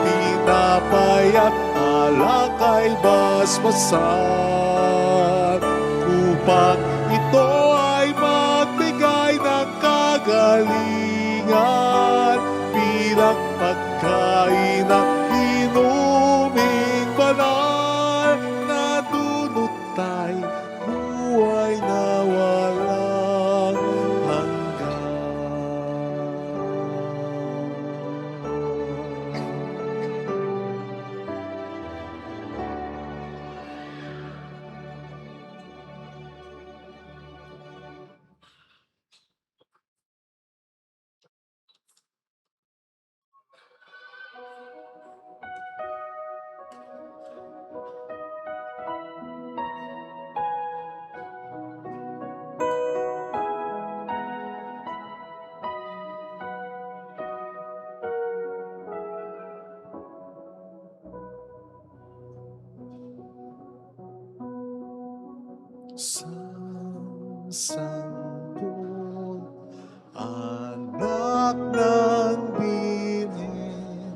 Tinapay at alak ay basbasan upang ito ay magbigay ng kagalingan bilang pagkain ng inuming banal na dulot tayo buhay na walang Sanggol, anak ng Birhen,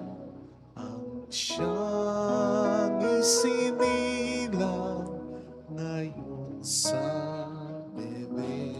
ang siyang isinilang ngayon sa Beben.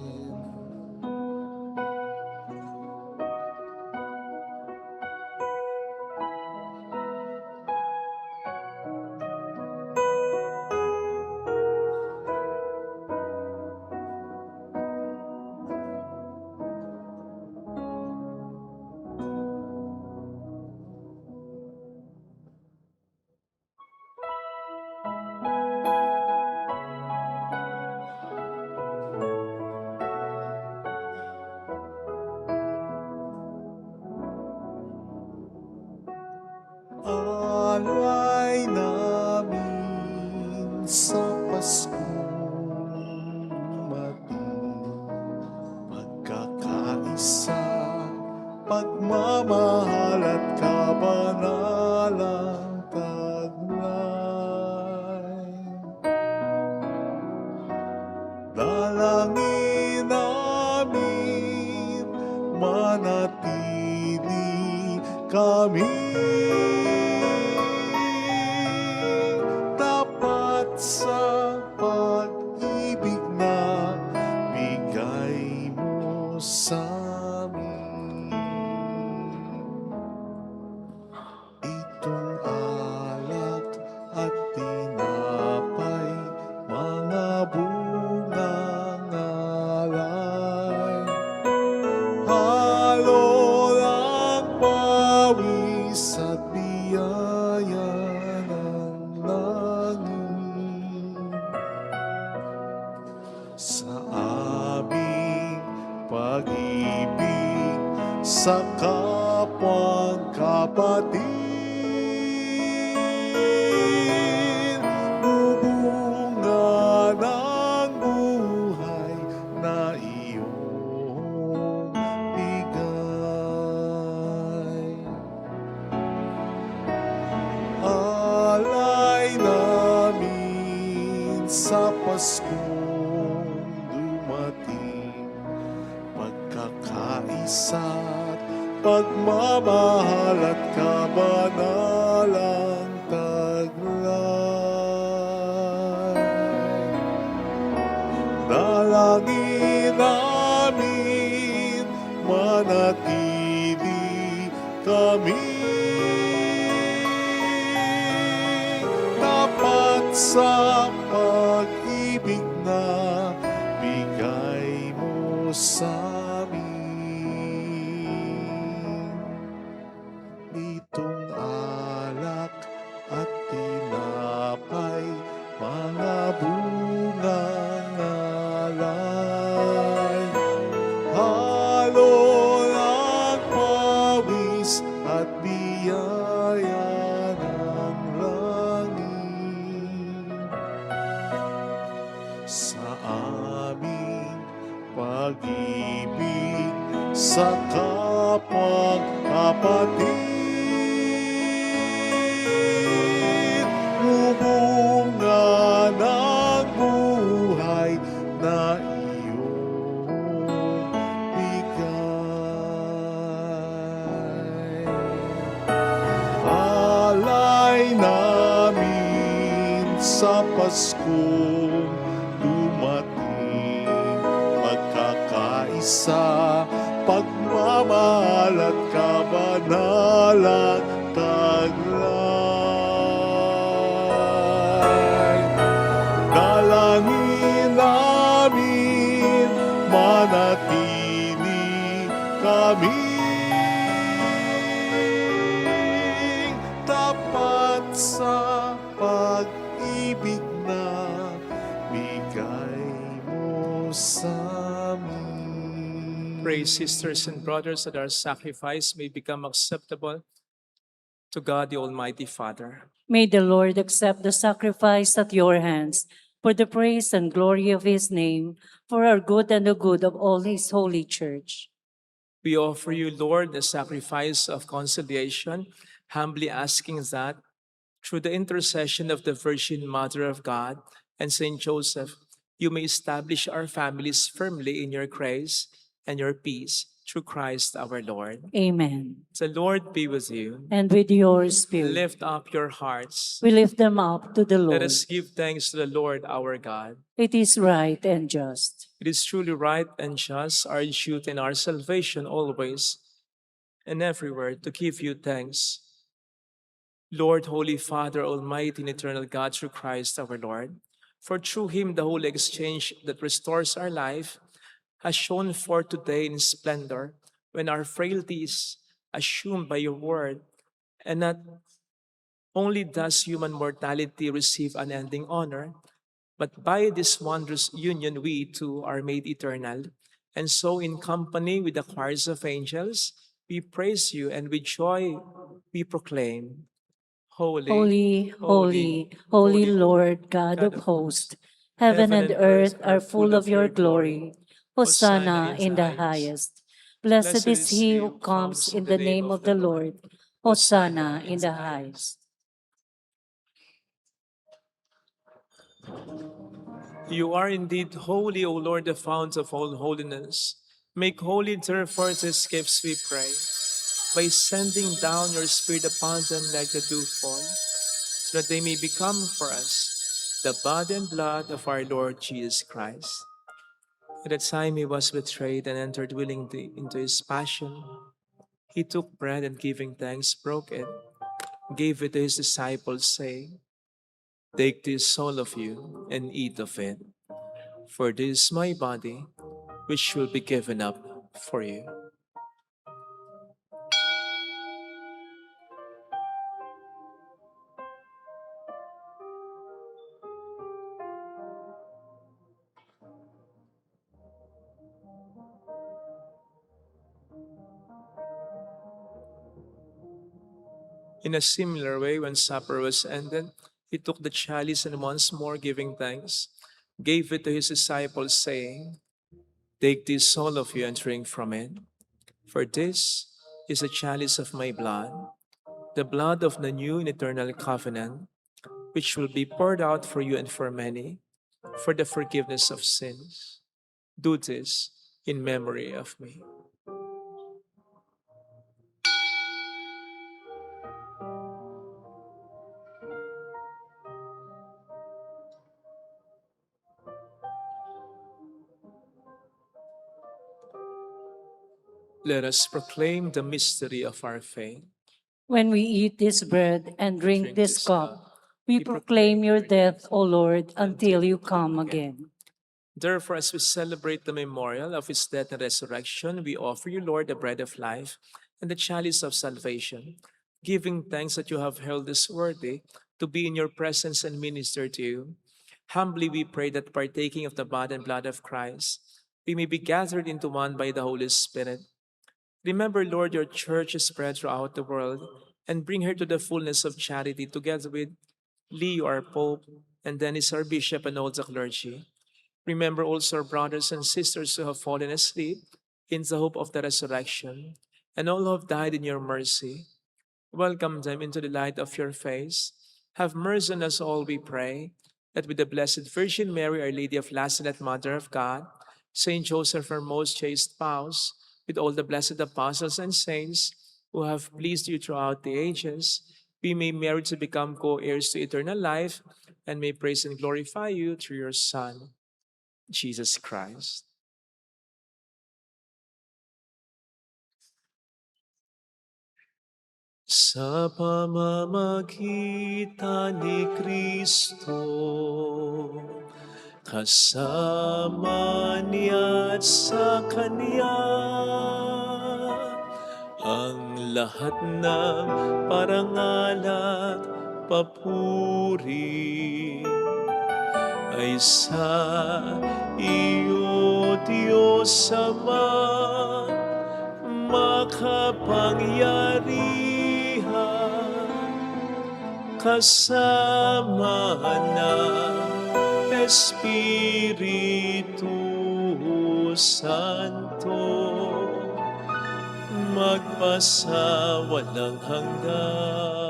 Alay namin sa Paskong dumating, pagkakaisa, pagmamahal at kabanalang taglay. Dalangin namin, manatili kami tapat sa pag-ibig na bigay mo sa amin. Itong alak at tinapay, mga bungang alay, halo ang pawis at biyaya ng langit sa aming pag-ibig sa kapwang kapatid. Bubunga ng buhay na iyong bigay. Alay namin sa Paskong dumating, pagkakaisa't pagmamahal at kabanalang taglay. Dalangin namin, manatili kami tapat sa pag-ibig na bigay sa amin. Itong alak at tinapay, mga bungang alay. Halo ng pawis at biyaya ng langit. Sa aming pag-ibig sa kapwang kapatid, bumunga ng buhay na iyong bigay. Alay namin sa Paskong dumating, magkakaisa, pagmamahal at kabanalan taglay. Dalangin namin manatili kami tapat sa pag-ibig na bigay mo sa amin. Pray, sisters and brothers, that our sacrifice may become acceptable to God the Almighty Father. May the Lord accept the sacrifice at your hands for the praise and glory of his name, for our good and the good of all his holy church. We offer you, Lord, the sacrifice of conciliation, humbly asking that, through the intercession of the Virgin Mother of God and Saint Joseph, you may establish our families firmly in your grace and your peace through Christ our Lord. Amen. The Lord be with you. And with your spirit, Lift up your hearts. we lift them up to the Let Lord. us give thanks to the Lord our God. It is right and just. It is truly right and just, our duty and our salvation always and everywhere to give you thanks. Lord, Holy Father, Almighty and eternal God, through Christ our Lord, for through him the holy exchange that restores our life has shone forth today in splendor, when our frailties assumed by your word, and not only does human mortality receive unending honor, but by this wondrous union we too are made eternal. And so in company with the choirs of angels, we praise you, and with joy we proclaim, Holy, Holy, holy, holy Lord God of hosts, heaven and earth are full of your glory. Hosanna in the highest. Blessed is he who comes in the name of the Lord. Hosanna in the highest. You are indeed holy, O Lord, the fount of all holiness. Make holy, therefore, these gifts, we pray, by sending down your Spirit upon them like the dewfall, so that they may become for us the body and blood of our Lord Jesus Christ. At the time he was betrayed and entered willingly into his passion, he took bread and giving thanks, broke it, gave it to his disciples, saying, Take this, all of you, and eat of it, for this is my body, which will be given up for you. In a similar way, when supper was ended, he took the chalice and once more giving thanks, gave it to his disciples, saying, Take this, all of you, and drink from it. For this is the chalice of my blood, the blood of the new and eternal covenant, which will be poured out for you and for many, for the forgiveness of sins. Do this in memory of me. Let us proclaim the mystery of our faith. When we eat this bread and drink Drink this this cup, cup, we proclaim your death, O Lord, until you come again. Therefore, as we celebrate the memorial of his death and resurrection, we offer you, Lord, the bread of life and the chalice of salvation, giving thanks that you have held us worthy to be in your presence and minister to you. Humbly we pray that partaking of the body and blood of Christ, we may be gathered into one by the Holy Spirit. Remember, Lord, your church is spread throughout the world, and bring her to the fullness of charity, together with Leo, our Pope, and Dennis, our Bishop, and all the clergy. Remember also our brothers and sisters who have fallen asleep in the hope of the resurrection, and all who have died in your mercy. Welcome them into the light of your face. Have mercy on us all, we pray, that with the Blessed Virgin Mary, Our Lady of Lazaret, Mother of God, Saint Joseph, our most chaste spouse, with all the blessed apostles and saints who have pleased you throughout the ages, we may merit to become co-heirs to eternal life and may praise and glorify you through your Son, Jesus Christ. Sa pamamagitan ni Kristo, kasama niya at sa Kanya, ang lahat ng parangal at papuri ay sa iyo, Diyos Ama, makapangyarihan, kasama ng Espiritu Santo, magpasawalang hanggan.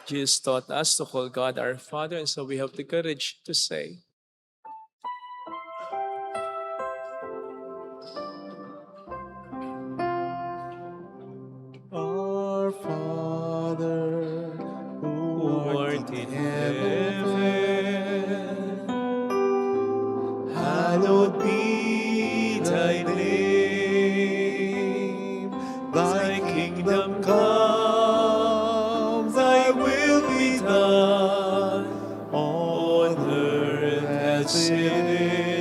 Jesus taught us to call God our Father, and so we have the courage to say, Our Father, who art in heaven, hallowed be thy name. Thy kingdom come, thy will be done, on earth as it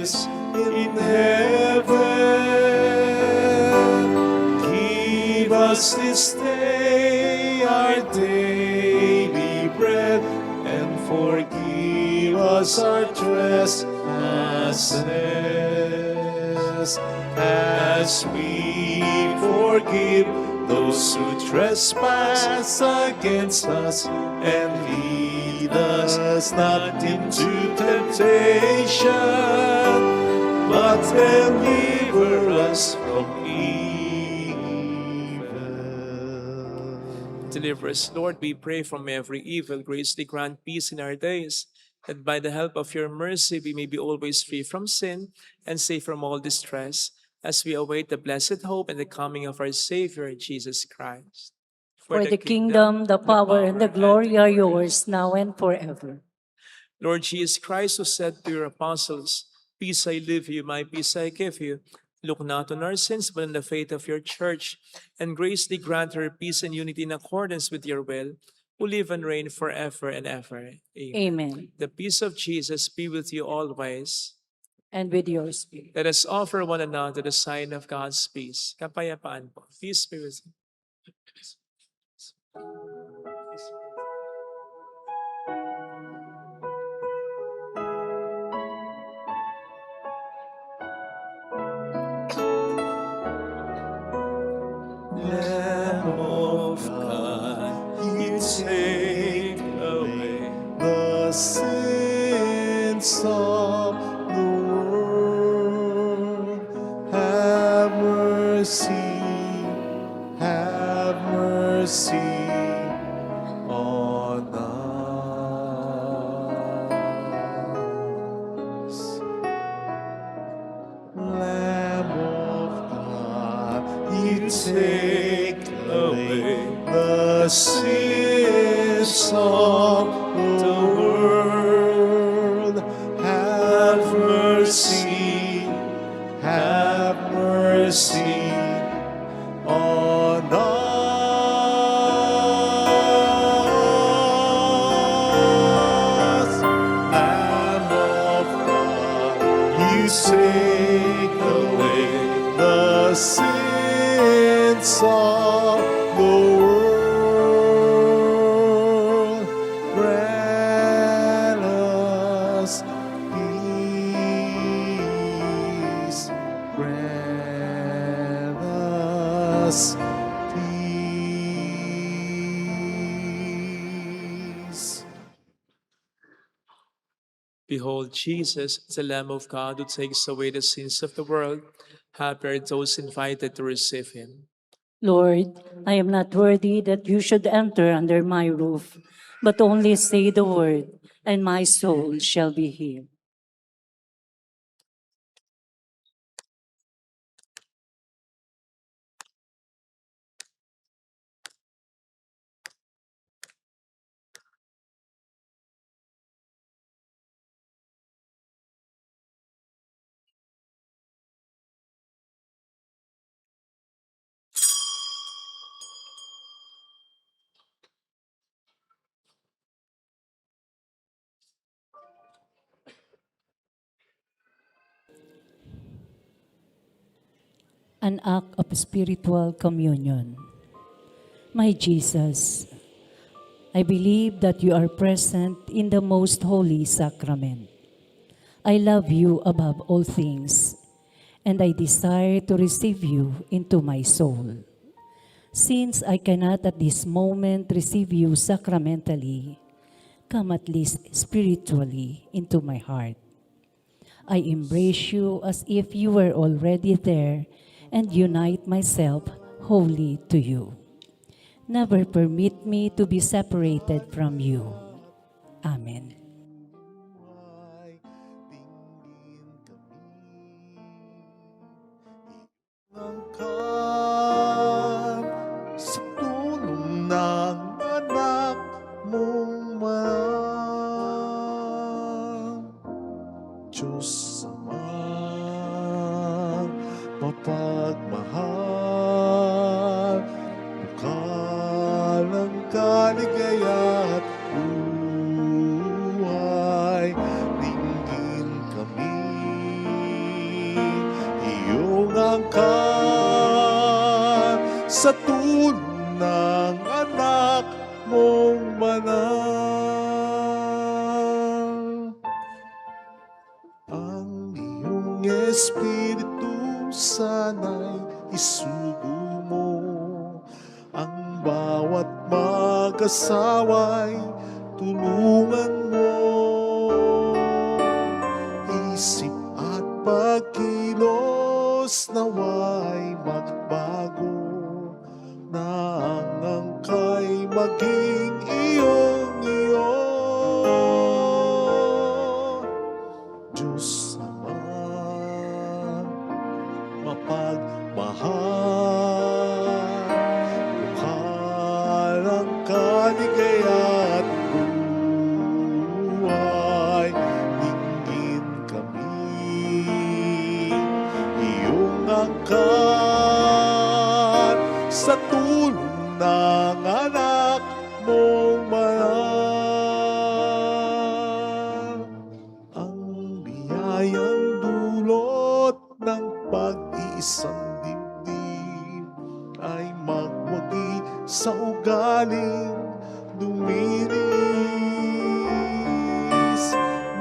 is in heaven. Give us this day our daily bread, and forgive us our trespasses, as we forgive those who trespass against us. And lead us not into temptation, but deliver us from evil. Deliver us, Lord, we pray, from every evil. Graciously grant peace in our days, that by the help of your mercy we may be always free from sin and safe from all distress, as we await the blessed hope and the coming of our Savior, Jesus Christ. For the kingdom, the power, and the glory are yours, now and forever. Lord Jesus Christ, who said to your apostles, "Peace I leave you, my peace I give you," look not on our sins, but on the faith of your church, and graciously grant her peace and unity in accordance with your will, who live and reign forever and ever. Amen. Amen. The peace of Jesus be with you always. And with your spirit. Let us offer one another the sign of God's peace. Kapayapaan po. Peace be with you. Lamb of God, you take away the sins of the world. Have mercy on us. Lamb of God, you take away the sins Prince of the world, have mercy, have mercy on us. Lamb of God, you take away the sins of the world. Grant us peace. Grant us peace. Behold, Jesus, the Lamb of God who takes away the sins of the world. Happy are those invited to receive him. Lord, I am not worthy that you should enter under my roof, but only say the word, and my soul shall be healed. An act of spiritual communion. My Jesus, I believe that you are present in the most holy sacrament. I love you above all things, and I desire to receive you into my soul. Since I cannot at this moment receive you sacramentally, come at least spiritually into my heart. I embrace you as if you were already there and unite myself wholly to you. Never permit me to be separated from you. Amen. Ay, tingin kami, iangkan sa tulong ng anak mong mahal. Diyos amang mapagmahal, bukal ng kaligaya at buhay, dinggin kami, iyong angkan sa tulong ng anak mong banal. Ang iyong Espiritu sana'y isugo mo, ang bawat mag-asawa'y tulungan mo. Isip at pagkilos nawa'y magbago, na ang angka'y maging iyong-iyo. Diyos Ama, mapagmahal, bukal ang kaligaya at buhay, dinggin kami, iyong angkan sa tulong ng anak mong mahal. Ang biyayang dulot ng pag-iisang dibdib ay magwagi sa ugaling dumiris,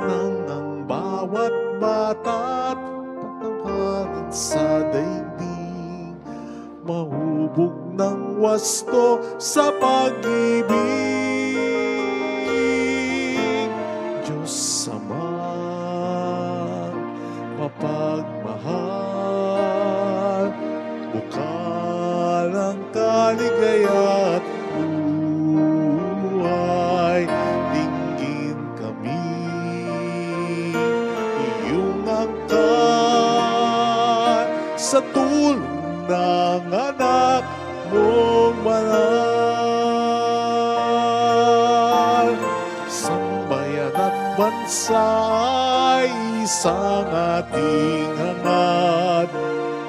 nang ang bawat bata't patamaran sa daigdig mahubog ng wasto sa pag-ibig. Diyos Ama, mapagmahal, bukal ang kaligaya at buhay, dinggin kami, iyong angkan sa tulong ng anak mong mahal. bansa ay isang ating hangad,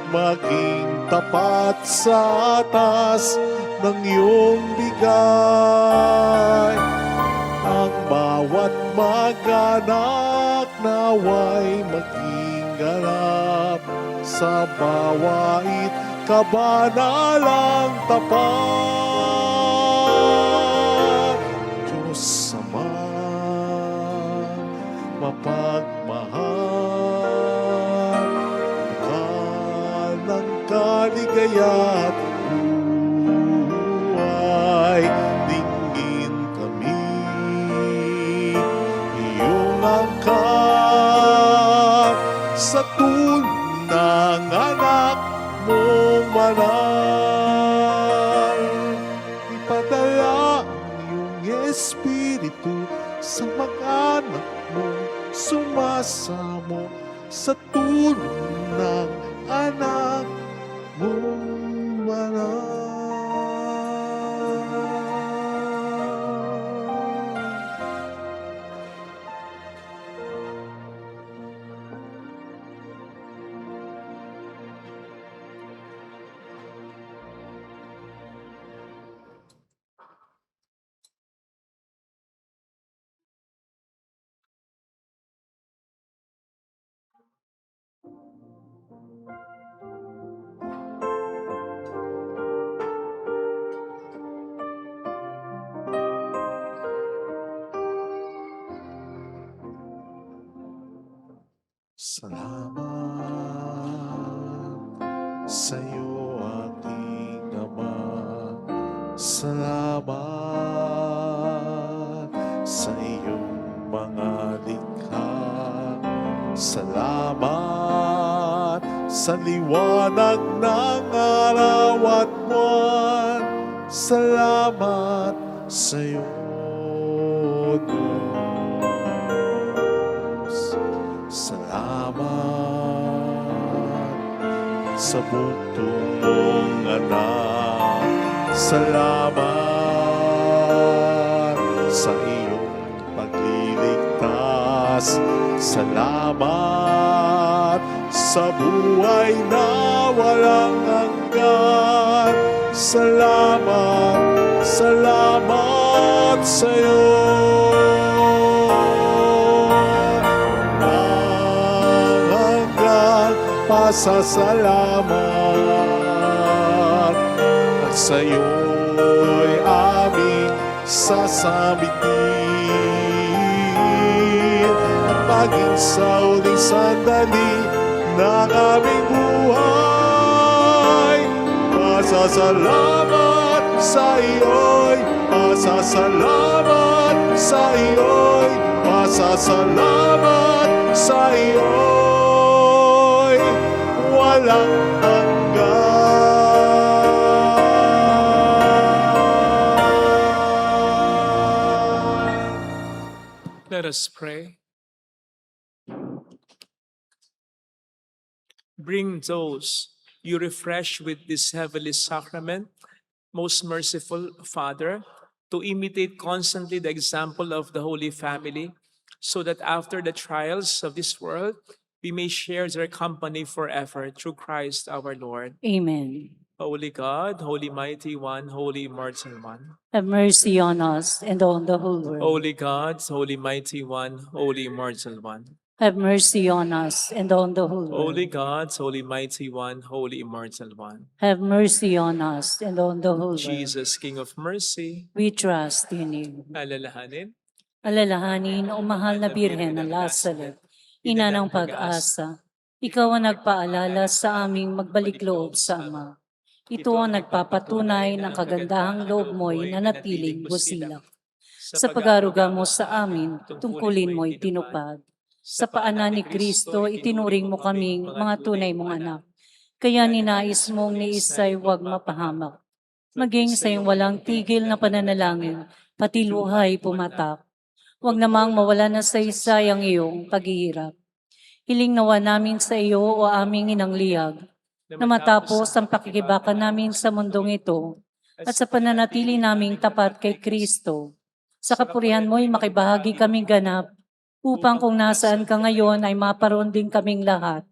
maging tapat sa atas ng iyong bigay. Ang bawat mag-anak naway maging ganap, sa bawait kabanalang tapat. Diyos Ama, mapagmahal, mahal ng kaligaya't buhay, dinggin kami, iyong angkat sa tulong ng anak mong banal. Ipadala ang iyong Espiritu sa mag-anak mong sumasamo sa tulong ng anak mong banal. Salamat sa iyo, aking Ama. Salamat sa iyong mga likha. Salamat sa liwanag ng araw at buwan. Salamat sa iyo, Diyos. Salamat sa bugtong mong anak. Salamat sa iyong pagliligtas. Salamat sa buhay na walang hanggan. Salamat, salamat sa iyo. Pasasalamat at sa'yo'y aming sasamitin at maging sa uling sandali ng aming buhay. Pasasalamat sa iyo'y, pasasalamat sa iyo'y, pasasalamat sa iyo'y walang hanggan. Let us pray. Bring those you refresh with this heavenly sacrament, most merciful Father, to imitate constantly the example of the Holy Family, so that after the trials of this world, we may share their company forever through Christ our Lord. Amen. Holy God, Holy Mighty One, Holy Immortal One. Have mercy on us and on the whole world. Holy God, Holy Mighty One, Holy Immortal One. Have mercy on us and on the whole world. Holy God, Holy Mighty One, Holy Immortal One. Have mercy on us and on the whole world. Jesus, King of Mercy, We trust in you. alalahanin, Alalahanin, o mahal na Birhen ng Lazaret, ina ng pag-asa, ikaw ang nagpaalala sa aming magbalik loob sa Ama. Ito ang nagpapatunay ng kagandahang loob mo'y nanatiling busilak. Sa pag-aruga mo sa amin, tungkulin mo'y tinupad. Sa paanan ni Kristo, itinuring mo kaming mga tunay mong anak. Kaya ninais mong ni Isay huwag mapahamak. Maging sa iyong walang tigil na pananalangin, pati luhay pumatak. Huwag namang mawala na sa Isay ang iyong paghihirap. Hiling nawa namin sa iyo o aming inang liyag, na matapos ang pakikibaka namin sa mundong ito, at sa pananatili naming tapat kay Kristo, sa kapurihan mo'y makibahagi kaming ganap upang kung nasaan ka ngayon ay maparoon din kaming lahat.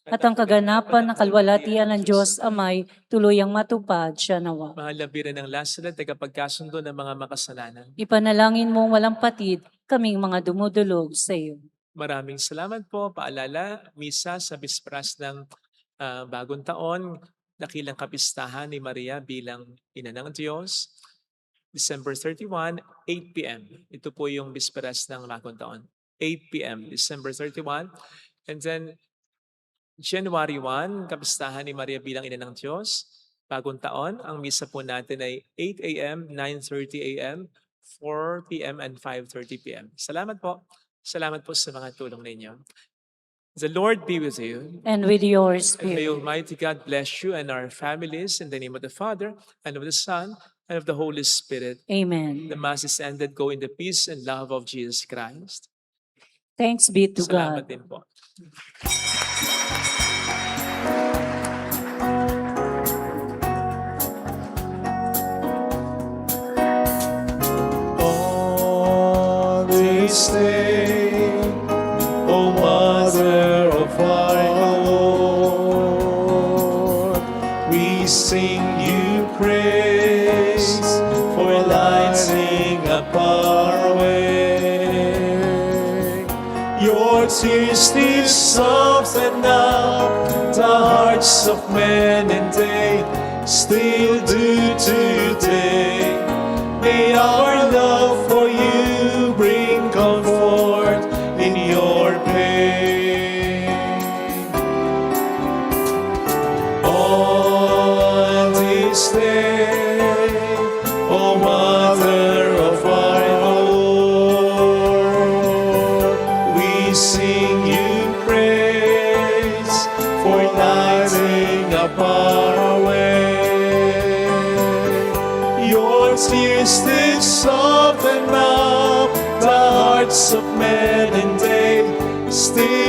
At ang kaganapan ng kalwalhatian ng Diyos Amay tuluyang matupad siya nawa. Mahal na Birhen ng Lazaret, tagapagkasundo ng mga makasalanan. Ipanalangin mong walang patid kaming mga dumudulog sa iyo. Maraming salamat po. Paalala, misa sa bisperas ng bagong taon, dakilang kapistahan ni Maria bilang ina ng Diyos. December 31, 8 p.m. Ito po yung bisperas ng bagong taon. 8 p.m. December 31. And then January 1, kapistahan ni Maria bilang ina ng Diyos. Bagong taon, ang misa po natin ay 8 a.m., 9:30 a.m., 4 p.m., and 5:30 p.m. Salamat po. Salamat po sa mga tulong ninyo. The Lord be with you. And with your And may spirit. Almighty God bless you and our families in the name of the Father, and of the Son, and of the Holy Spirit. Amen. The Mass is ended. Go in the peace and love of Jesus Christ. Thanks be to Salamat God. din po. On this day, O Mother of our Lord, we sing you praise for lighting up our way. Your tears did soften up the hearts of men, and they still do today. May our love for you bring comfort in your pain. On this day, O Mother of our Lord, we sing you praise for lighting up our way. Your tears did soften up the hearts of men, and they still